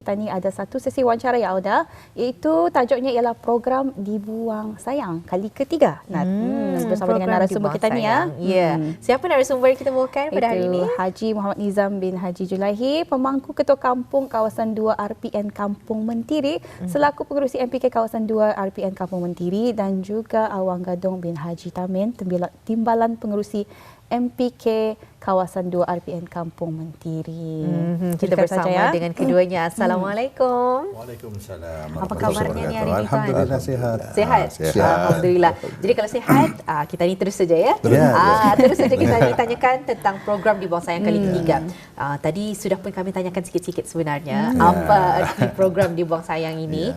kita ni ada satu sesi wawancara ya Auda, iaitu tajuknya ialah program Dibuang Sayang kali ketiga. Bersama dengan narasumber kita ni ya. Siapa narasumber kita bawakan pada hari ini? Haji Muhammad Nizam bin Haji Julaihi, pemangku Ketua Kampung Kawasan 2 RPN Kampung Mentiri, selaku pengerusi MPK Kawasan 2 RPN Kampung Mentiri, dan juga Awang Gadong bin Haji Tamin, Timbalan Pengerusi MPK Kawasan 2 RPN Kampung Mentiri. Kita bersama dengan keduanya. Assalamualaikum. Waalaikumsalam. Apa kabarnya ni hari ni, Tuan? Alhamdulillah sihat. Sihat? Alhamdulillah. Jadi kalau sihat, kita ni terus saja ya. Terus saja kita tanyakan tentang program Dibuang Sayang kali ketiga. Tadi sudah pun kami tanyakan sikit-sikit sebenarnya apa arti program Dibuang Sayang ini.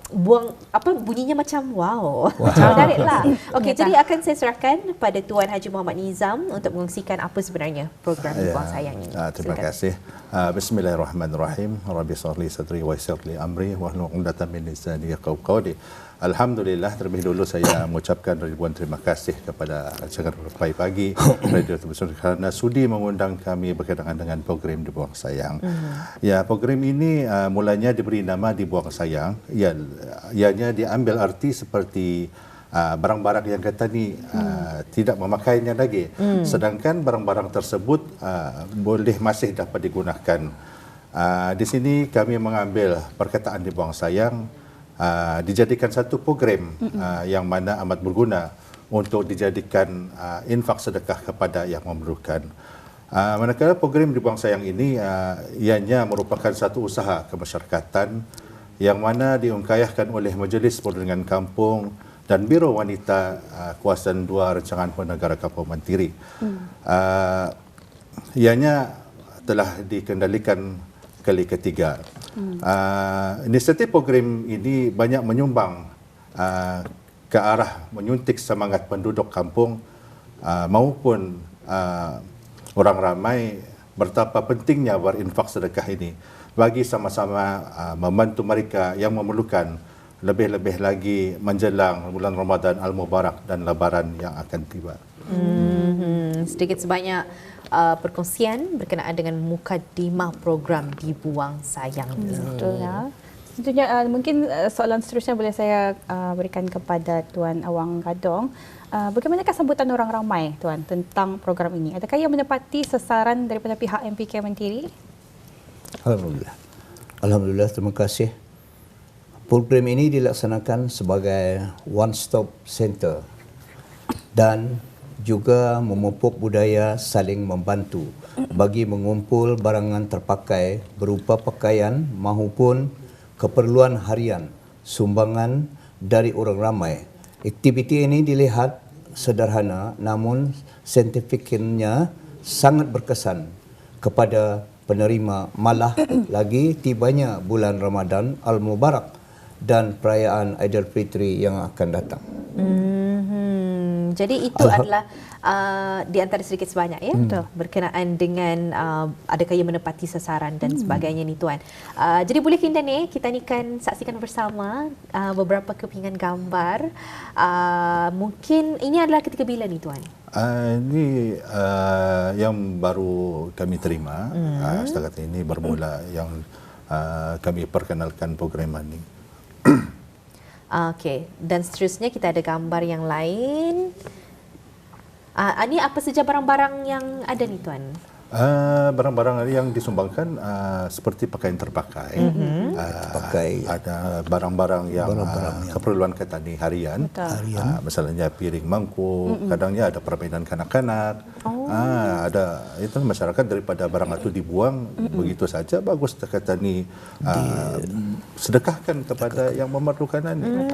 Buang apa bunyinya macam wow. Macam menarik lah. Okey, jadi akan saya serahkan pada Tuan Haji Muhammad Nizam untuk mengungsikan apa sebenarnya program Dibuang Sayang ini. Terima kasih. Bismillahirrahmanirrahim. Rabbi shrah li sadri wa yassir li amri wahlul 'uqdatam min lisani yafqahu qawli. Alhamdulillah, terlebih dulu saya mengucapkan ribuan terima kasih kepada rancangan Pagi Radio Terbesar kerana sudi mengundang kami berkenaan dengan program Dibuang Sayang. Ya, program ini mulanya diberi nama Dibuang Sayang. Ianya diambil arti seperti barang-barang yang kata ni tidak memakainya lagi, sedangkan barang-barang tersebut masih dapat digunakan. Di sini kami mengambil perkataan Dibuang Sayang dijadikan satu program yang mana amat berguna untuk dijadikan infak sedekah kepada yang memerlukan. Manakala program Dibuang Sayang ini ianya merupakan satu usaha kemasyarakatan yang mana diungkayahkan oleh Majlis Perundingan Kampung dan Biro Wanita Kawasan 2 Rancangan Penegara Kampung Mentiri. Ianya telah dikendalikan kali ketiga. Inisiatif program ini banyak menyumbang ke arah menyuntik semangat penduduk kampung maupun orang ramai betapa pentingnya berinfak sedekah ini bagi sama-sama membantu mereka yang memerlukan, lebih-lebih lagi menjelang bulan Ramadan Al-Mubarak dan Lebaran yang akan tiba. Sedikit sebanyak perkongsian berkenaan dengan mukadimah program Dibuang Sayang ini. Betul ya. Tentunya mungkin soalan seterusnya boleh saya berikan kepada Tuan Awang Gadong. Bagaimanakah sambutan orang ramai, Tuan, tentang program ini? Adakah ia menepati sasaran daripada pihak MPK Mentiri? Alhamdulillah. Alhamdulillah, terima kasih. Program ini dilaksanakan sebagai one-stop center dan juga memupuk budaya saling membantu bagi mengumpul barangan terpakai berupa pakaian maupun keperluan harian, sumbangan dari orang ramai. Aktiviti ini dilihat sederhana namun signifikannya sangat berkesan kepada penerima, malah lagi tibanya bulan Ramadan Al-Mubarak dan perayaan Aidilfitri yang akan datang. Jadi itu adalah di antara sedikit sebanyak ya, berkenaan dengan adakah ia menepati sasaran dan sebagainya ni, Tuan. Jadi boleh kita ni kan saksikan bersama beberapa kepingan gambar. Mungkin ini adalah ketika bila ni, Tuan? Ini yang baru kami terima. Setakat ini bermula yang kami perkenalkan program ini. Okey, dan seterusnya kita ada gambar yang lain. Ini apa saja barang-barang yang ada ni, Tuan? Barang-barang yang disumbangkan seperti pakaian terpakai, ada barang-barang yang keperluan petani harian, misalnya piring mangkuk, kadangnya ada permainan kanak-kanak, ada itu masyarakat daripada barang itu dibuang begitu saja, bagus kata ni sedekahkan kepada yang memerlukan ini.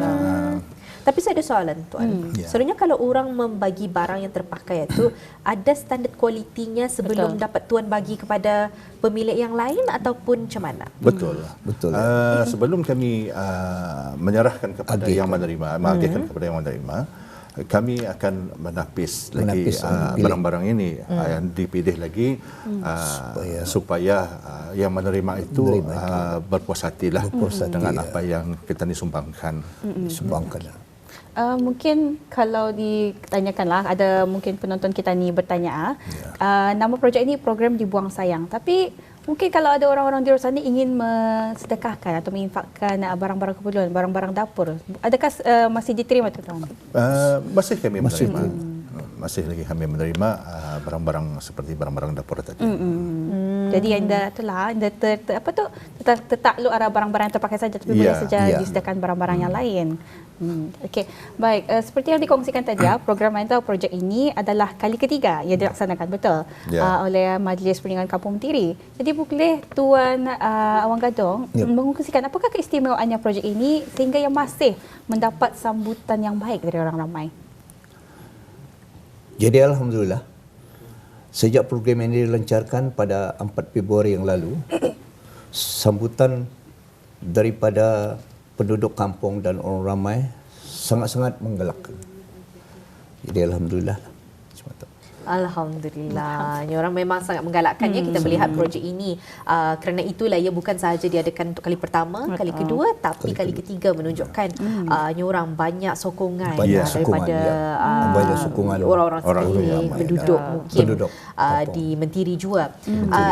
Tapi saya ada soalan, Tuan. Sebenarnya kalau orang membagi barang yang terpakai itu, ada standard kualitinya sebelum dapat Tuan bagi kepada pemilik yang lain ataupun macam mana? Betul. Sebelum kami menyerahkan kepada yang menerima, mengagikan kepada yang menerima, kami akan menapis lagi barang-barang ini yang dipilih lagi supaya yang menerima itu berpuas hatilah dengan apa yang kita disumbangkan. Mungkin kalau ditanyakanlah, ada mungkin penonton kita ni bertanya, nama projek ini program Dibuang Sayang, tapi Mungkin kalau ada orang-orang di luar sana ingin mensedekahkan atau menginfakkan barang-barang keperluan, barang-barang dapur, adakah masih diterima tuan? Masih kami menerima. Masih lagi kami menerima barang-barang seperti barang-barang dapur tadi. Jadi anda itulah anda tertakluk arah barang-barang yang terpakai saja, tapi boleh saja disediakan barang-barang yang lain. Okey, baik. Seperti yang dikongsikan tadi, program atau projek ini adalah kali ketiga yang dilaksanakan, betul, oleh Majlis Perniagaan Kampung Mentiri. Jadi boleh Tuan Awang Gadong mengongsikan apakah keistimewaannya projek ini sehingga yang masih mendapat sambutan yang baik dari orang ramai? Jadi alhamdulillah, sejak program ini dilancarkan pada 4 Februari yang lalu, sambutan daripada penduduk kampung dan orang ramai sangat-sangat menggalakkan. Jadi alhamdulillah. Alhamdulillah. Ini orang memang sangat menggalakkannya kita melihat projek ini. Kerana itulah ia bukan sahaja diadakan untuk kali pertama, kali kedua, tapi kali ketiga menunjukkan ini orang banyak sokongan daripada orang-orang sekeliling, penduduk mungkin di Mentiri juga.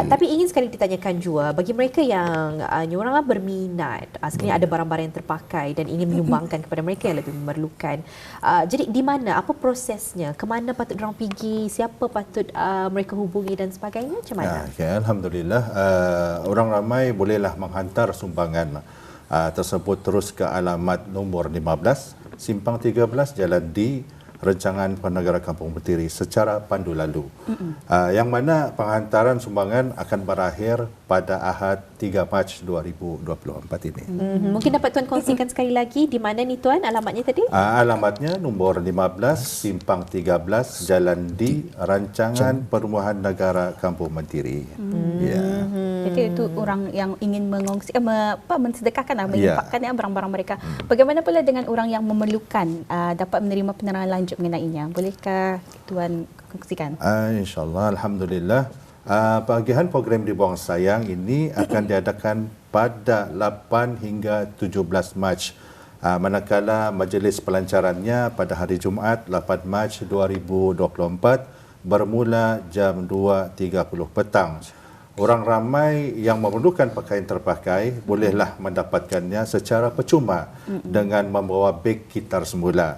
Tapi ingin sekali ditanyakan juga bagi mereka yang ini orang berminat, sekiranya ada barang-barang yang terpakai dan ingin menyumbangkan kepada mereka yang lebih memerlukan. Jadi di mana, apa prosesnya, ke mana patut orang pergi, siapa patut mereka hubungi dan sebagainya, macam mana? Alhamdulillah, orang ramai bolehlah menghantar sumbangan tersebut terus ke alamat nombor 15, Simpang 13, Jalan D, Rancangan Penegara Kampung Mentiri secara pandu lalu. Yang mana penghantaran sumbangan akan berakhir pada Ahad 3 Mac 2024 ini. Mungkin dapat Tuan kongsikan sekali lagi di mana ni Tuan alamatnya tadi? Alamatnya nombor 15 Simpang 13 Jalan D, Rancangan Perumahan Negara Kampung Mentiri. Jadi itu orang yang ingin mengongsi mensedekahkan menginfakkan barang-barang mereka. Bagaimana pula dengan orang yang memerlukan dapat menerima penerangan lanjut mengenainya? Bolehkah Tuan kongsikan? InsyaAllah, alhamdulillah. Bahagian program Dibuang Sayang ini akan diadakan pada 8 hingga 17 Mac. Manakala majlis pelancarannya pada hari Jumaat 8 Mac 2024 bermula jam 2.30 petang. Orang ramai yang memerlukan pakaian terpakai bolehlah mendapatkannya secara percuma dengan membawa beg kitar semula.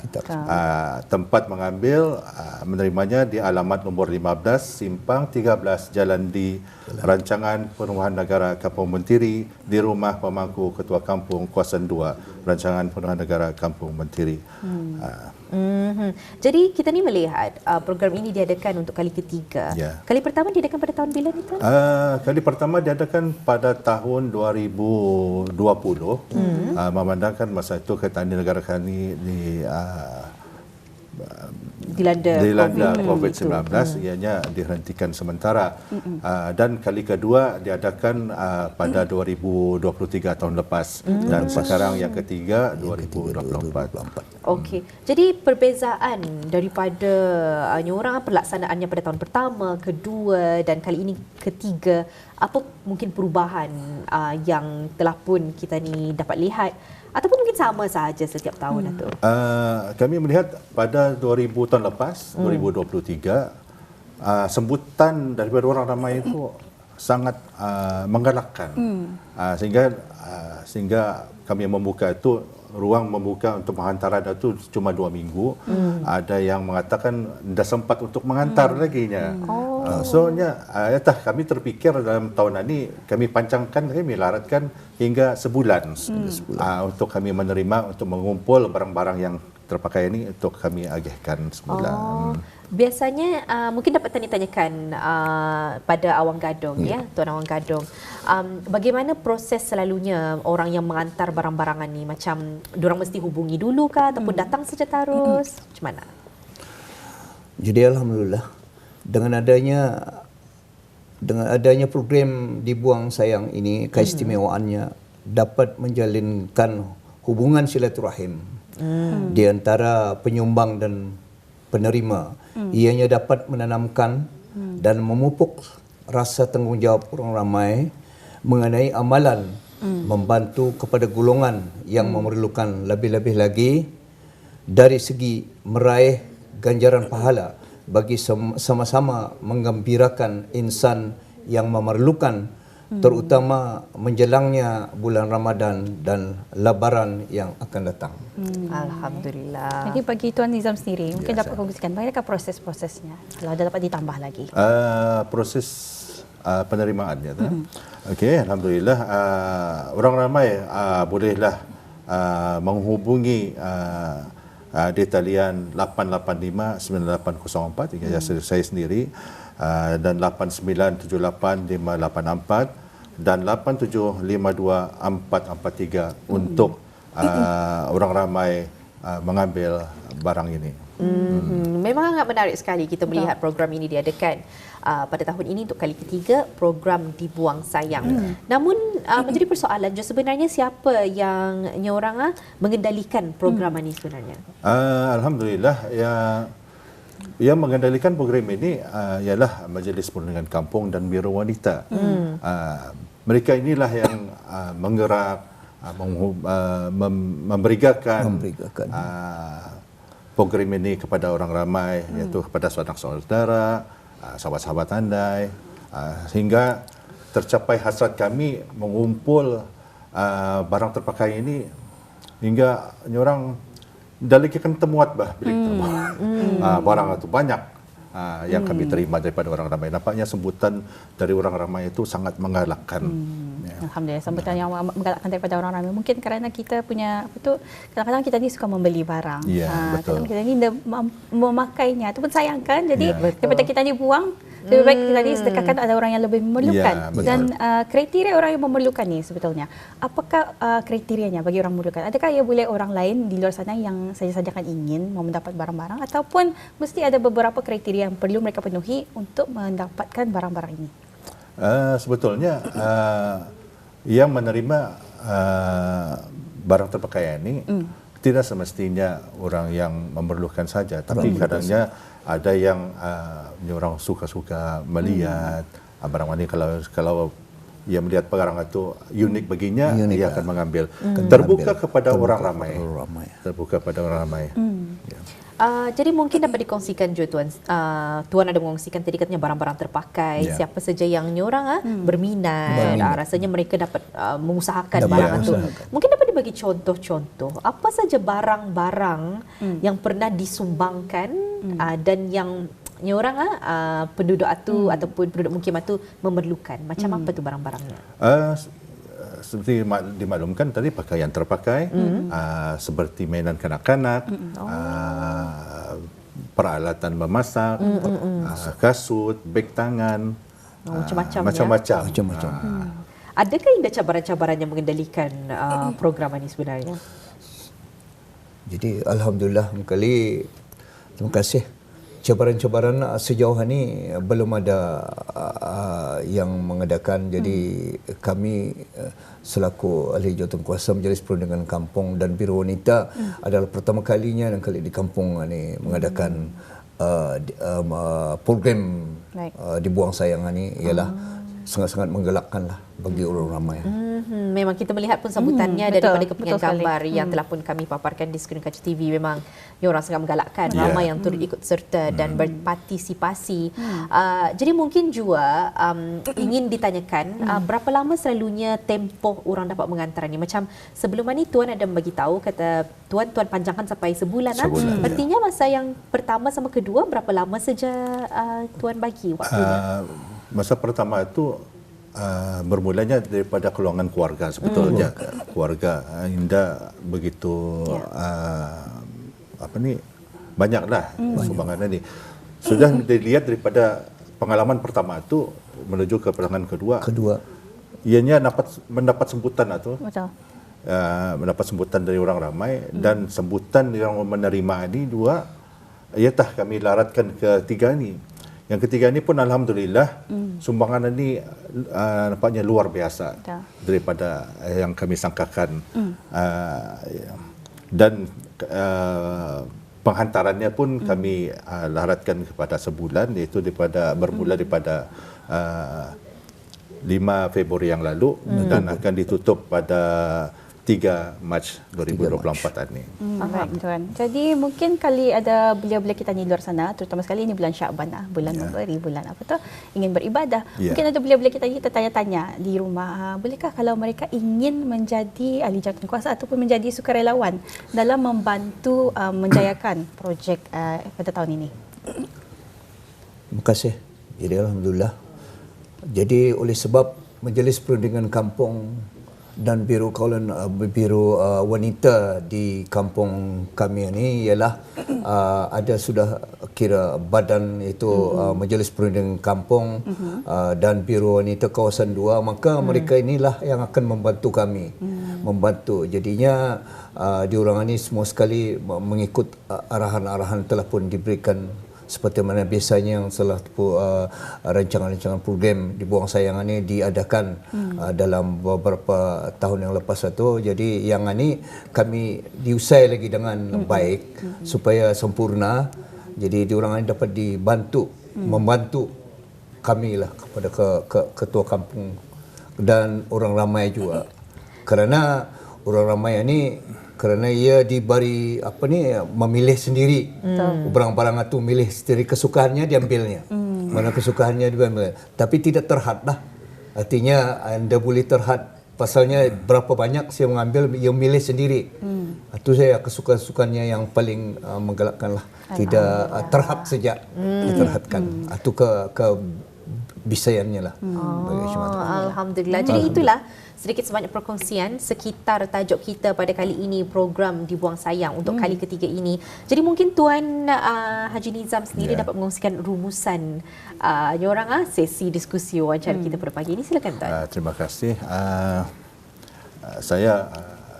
Tempat mengambil menerimanya di alamat nombor 15 Simpang 13 Jalan D, Rancangan Perumahan Negara Kampung Mentiri, di Rumah Pemangku Ketua Kampung Kawasan 2, Rancangan Perumahan Negara Kampung Mentiri. Jadi kita ni melihat program ini diadakan untuk kali ketiga. Kali pertama diadakan pada tahun bila ni Tuan? Kali pertama diadakan pada tahun 2020. Memandangkan masa itu kerajaan negara kami dilanda COVID-19, ianya dihentikan sementara. Dan kali kedua diadakan pada 2023 tahun lepas, dan sekarang yang ketiga 2024. Okey. Jadi perbezaan daripada orang pelaksanaannya pada tahun pertama, kedua dan kali ini ketiga, apa mungkin perubahan yang telah pun kita ni dapat lihat? Ataupun mungkin sama sahaja setiap tahun, Datuk? Kami melihat pada 2000 tahun lepas, 2023, sambutan daripada orang ramai itu sangat menggalakkan. Sehingga kami membuka itu, ruang membuka untuk penghantaran itu cuma 2 minggu. Ada yang mengatakan dah sempat untuk menghantar laginya. Soalnya kami terfikir dalam tahun ini kami pancangkan, kami laratkan hingga sebulan untuk kami menerima, untuk mengumpul barang-barang yang terpakai ini untuk kami agihkan sebulan. Biasanya mungkin dapat tanyakan pada Awang Gadong, ya, Tuan Awang Gadong. Bagaimana proses selalunya orang yang mengantar barang-barangan ni? Macam diorang mesti hubungi dulu kah ataupun datang saja terus? Macam mana? Jadi alhamdulillah dengan adanya program Dibuang Sayang ini, keistimewaannya dapat menjalinkan hubungan silaturahim di antara penyumbang dan penerima. Ianya dapat menanamkan dan memupuk rasa tanggungjawab orang ramai mengenai amalan membantu kepada golongan yang memerlukan, lebih-lebih lagi dari segi meraih ganjaran pahala bagi sama-sama menggembirakan insan yang memerlukan terutama menjelangnya bulan Ramadan dan Lebaran yang akan datang. Alhamdulillah. Jadi bagi Tuan Nizam sendiri, mungkin dapat kongsikan bagaimana proses-prosesnya kalau ada dapat ditambah lagi. Proses penerimaannya. Okey, alhamdulillah orang ramai bolehlah menghubungi di talian 885-9804 hingga saya sendiri dan 8978-584 dan 8752-443 untuk orang ramai mengambil barang ini. Memang sangat menarik sekali kita melihat program ini diadakan pada tahun ini untuk kali ketiga, program Dibuang Sayang. Namun menjadi persoalan sebenarnya siapa yang nyorang mengendalikan program ini sebenarnya? Alhamdulillah yang mengendalikan program ini ialah Majlis Perundingan Kampung dan Biro Wanita. Mereka inilah yang menggerak, memberikan program ini kepada orang ramai, iaitu kepada saudara-saudara, sahabat-sahabat andai, sehingga tercapai hasrat kami mengumpul barang terpakai ini hingga orang dalikan temuat barang itu banyak yang kami terima daripada orang ramai. Nampaknya sambutan dari orang ramai itu sangat menggalakkan. Alhamdulillah, sambutan yang menggalakkan daripada orang ramai. Mungkin kerana kita punya kadang-kadang kita ni suka membeli barang. Betul. Kadang kita ni memakainya ataupun sayangkan. Jadi daripada kita ni buang, lebih baik kita ni sedekahkan ada orang yang lebih memerlukan. Dan kriteria orang yang memerlukan ni sebetulnya, apakah kriterianya bagi orang memerlukan? Adakah ia boleh orang lain di luar sana yang saja-saja kan ingin mendapat barang-barang, ataupun mesti ada beberapa kriteria yang perlu mereka penuhi untuk mendapatkan barang-barang ini? Sebetulnya yang menerima barang terpakai ini tidak semestinya orang yang memerlukan saja, tapi kadangnya ada yang orang suka-suka melihat barang ini. Kalau ia melihat barang itu unik baginya, ia akan mengambil. Terbuka kepada orang ramai. Terbuka pada orang ramai. Jadi mungkin dapat dikongsikan juga Tuan. Tuan ada mengongsikan tadi katanya barang-barang terpakai. Siapa saja yang nyorang berminat, rasanya mereka dapat mengusahakan barang itu. Mungkin dapat dibagi contoh-contoh. Apa saja barang-barang yang pernah disumbangkan dan yang nyorang penduduk itu ataupun penduduk mukim itu memerlukan. Macam apa tu barang-barangnya? Seperti dimaklumkan tadi, pakaian terpakai, seperti mainan kanak-kanak, peralatan memasak, kasut, beg tangan, macam-macam. Adakah ada cabaran-cabaran yang mengendalikan program ini sebenarnya? Jadi alhamdulillah kali, terima kasih. Cabaran-cabaran sejauh ini belum ada yang mengadakan. Jadi kami selaku ahli jawatankuasa Majlis Perundingan Kampung dan Biro Wanita adalah pertama kalinya dan kali di kampung ini mengadakan program Dibuang Sayang ini. Ialah sangat-sangat menggalakkanlah bagi orang ramai. Memang kita melihat pun sambutannya daripada kepingan gambar yang telah pun kami paparkan di skrin Kaca TV. Memang orang sangat menggalakkan, ramai yang turut ikut serta dan berpartisipasi. Jadi mungkin juga ingin ditanyakan berapa lama selalunya tempoh orang dapat mengantar ni? Macam sebelum ni Tuan ada bagi tahu, kata Tuan panjangkan sampai sebulan. Artinya masa yang pertama sama kedua berapa lama saja Tuan bagi waktunya? Masa pertama itu bermulanya daripada keluangan keluarga sebetulnya. Keluarga Indah begitu banyaklah sumbangan ini. Sudah dilihat daripada pengalaman pertama itu menuju ke pengalaman kedua. Ianya mendapat sambutan itu. Betul. Mendapat sambutan dari orang ramai dan sambutan yang menerima ini dua, iatah kami laratkan ketiga ini. Yang ketiga ini pun alhamdulillah sumbangan ini nampaknya luar biasa daripada yang kami sangkakan. Dan penghantarannya pun kami laratkan kepada sebulan, iaitu bermula daripada 5 Februari yang lalu dan akan ditutup pada 3 3 Mac 2024 ini. Baik, Tuan. Jadi mungkin kali ada belia-belia kita ni luar sana, terutama sekali ini bulan Syaban, bulan memberi, bulan apa tu, ingin beribadah. Mungkin ada belia-belia kita ni tertanya-tanya di rumah, bolehkah kalau mereka ingin menjadi ahli jawatankuasa ataupun menjadi sukarelawan dalam membantu menjayakan projek pada tahun ini? Terima kasih. Jadi Alhamdulillah. Jadi oleh sebab Majlis Perundingan Kampung dan Biro Kawalan Biro Wanita di kampung kami ini ialah ada sudah kira badan itu Majlis Perundingan Kampung dan Biro Wanita Kawasan 2, maka mereka inilah yang akan membantu kami. Membantu. Jadinya diorang ini semua sekali mengikut arahan-arahan telah pun diberikan seperti mana biasanya yang telah rancangan-rancangan program di Buang Sayang ini diadakan dalam beberapa tahun yang lepas itu. Jadi yang ini kami diusai lagi dengan baik supaya sempurna. Jadi diorang ini dapat dibantu, membantu kami lah kepada ketua kampung dan orang ramai juga. Kerana orang ramai ini kerana ia diberi memilih sendiri. Barang-barang itu milih sendiri, kesukaannya diambilnya. Mana kesukaannya diambil. Tapi tidak terhad lah. Artinya anda boleh terhad pasalnya berapa banyak saya mengambil, ia milih sendiri. Itu saya kesukaan-kesukaannya yang paling menggalakkan lah. Tidak terhad sejak diterhadkan. Itu ke bisayannya lah. Alhamdulillah. Jadi itulah sedikit sebanyak perkongsian sekitar tajuk kita pada kali ini, program Dibuang Sayang untuk kali ketiga ini. Jadi mungkin Tuan Haji Nizam sendiri dapat mengongsikan rumusan sesi diskusi wawancara kita pada pagi ini. Silakan Tuan. Terima kasih. Saya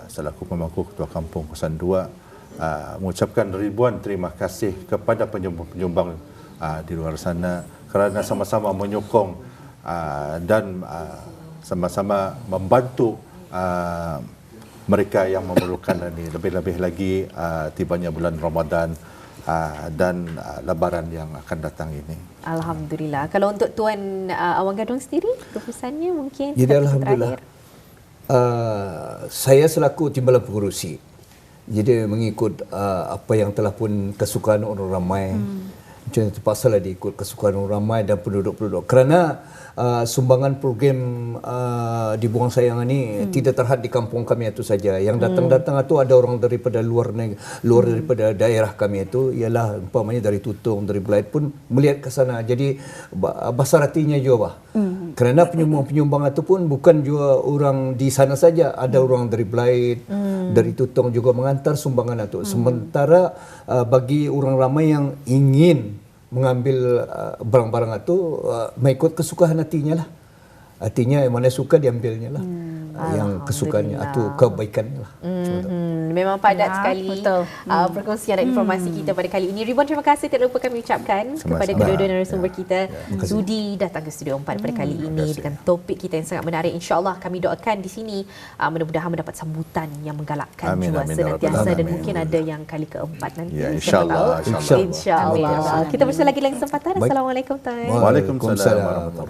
selaku pemangku Ketua Kampung Kawasan 2 mengucapkan ribuan terima kasih kepada penyumbang-penyumbang di luar sana kerana sama-sama menyokong dan sama-sama membantu mereka yang memerlukan ini. Lebih-lebih lagi tibanya bulan Ramadan dan Lebaran yang akan datang ini. Alhamdulillah. Kalau untuk Tuan Awang Gadong sendiri, rumusannya mungkin? Jadi Alhamdulillah. Saya selaku timbalan pengurusi. Jadi mengikut apa yang telah pun kesukaan orang ramai. Macam itu pasal diikut kesukaan orang ramai dan penduduk-penduduk. Kerana sumbangan program Dibuang Sayang ini tidak terhad di kampung kami itu saja. Yang datang-datang itu ada orang daripada luar daripada daerah kami itu, ialah umpamanya dari Tutong, dari Belait pun melihat ke sana. Jadi besar hatinya juga. Kerana penyumbang-penyumbang itu pun bukan juga orang di sana saja. Ada orang dari Belait, dari Tutong juga mengantar sumbangan itu. Sementara bagi orang ramai yang ingin mengambil barang-barang itu mengikut kesukaan hatinya lah. Artinya yang mana suka diambilnya lah. Yang kesukaannya itu kebaikannya lah. Memang padat sekali perkongsian dan informasi kita pada kali ini. Ribuan terima kasih tidak lupa kami ucapkan kepada kedua-dua narasumber kita sudi datang ke Studio 4 pada kali ini dengan topik kita yang sangat menarik. InsyaAllah kami doakan di sini mudah-mudahan mendapat sambutan yang menggalakkan jiwa senantiasa dan mungkin ada yang kali keempat nanti. InsyaAllah. InsyaAllah. Kita bersama lagi dalam kesempatan. Assalamualaikum. Waalaikumsalam.